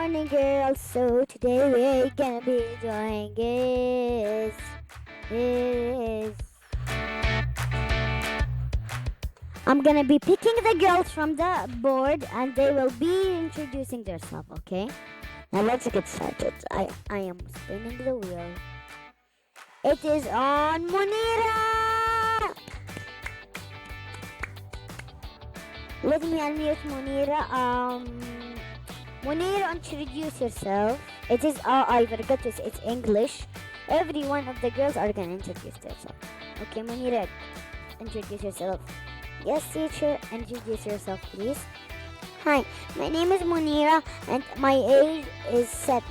morning, girls. So today we're gonna be doing is I'm gonna be picking the girls from the board, and they will be introducing themselves. Okay. Now let's get started. I am spinning the wheel. It is on Munira. Let me unmute Munira. Munira, introduce yourself. It is I forgot to say it's English. Every one of the girls are gonna introduce themselves. Okay, Munira, introduce yourself. Yes, teacher, introduce yourself, please. Hi, my name is Munira, and my age is 7.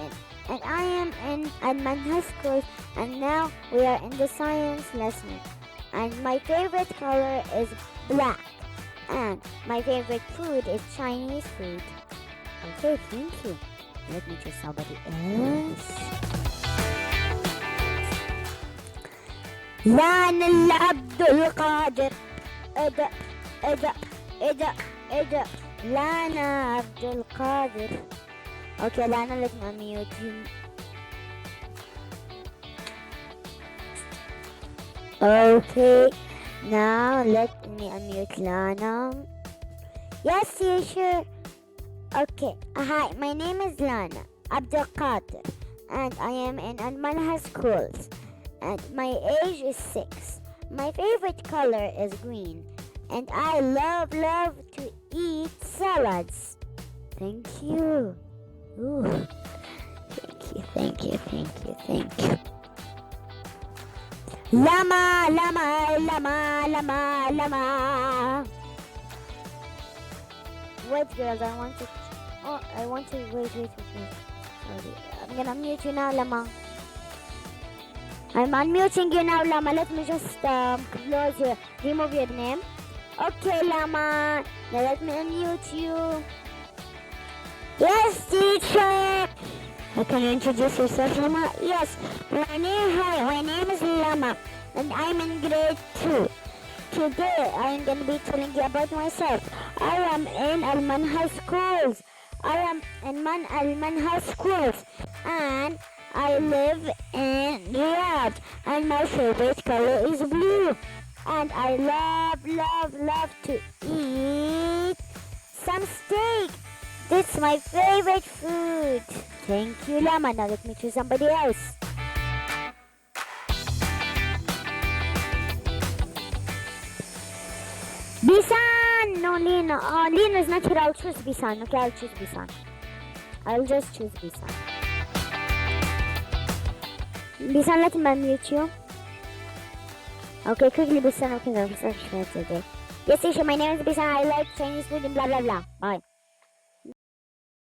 And I am in Adman High School, and now we are in the science lesson. And my favorite color is black. And my favorite food is Chinese food. Okay, thank you. Let me choose somebody else. Lana Abdul Qadir. Ida. Lana Abdul Qadir. Okay, Lana, let me unmute you. Okay, now let me unmute Lana. Yes, teacher. Okay, hi, my name is Lana Abdul Qadir, and I am in Al-Manhaj schools, and my age is 6. My favorite color is green, and I love to eat salads. Thank you. Ooh. Thank you. Llama. Wait, girls, I want to wait. Sorry. I'm gonna unmute you now, Lama. I'm unmuting you now, Lama. Let me just remove your name. Okay, Lama. Now let me unmute you. Yes, teacher. Can you introduce yourself, Lama? Yes. My name is Lama, and I'm in grade 2. Today, I'm going to be telling you about myself. I am in Al-Manhaj schools. And I live in Riyadh. And my favorite color is blue. And I love to eat some steak. That's my favorite food. Thank you, Lama. Now let me choose somebody else. Bisan! No, Lina. Lina is not here. I'll choose Bisan. Okay, I'll choose Bisan. I'll just choose Bisan. Bisan, let me unmute you. Okay, quickly, Bisan. Okay, Bisan. Yes, teacher, my name is Bisan. I like Chinese food and blah, blah, blah. Bye.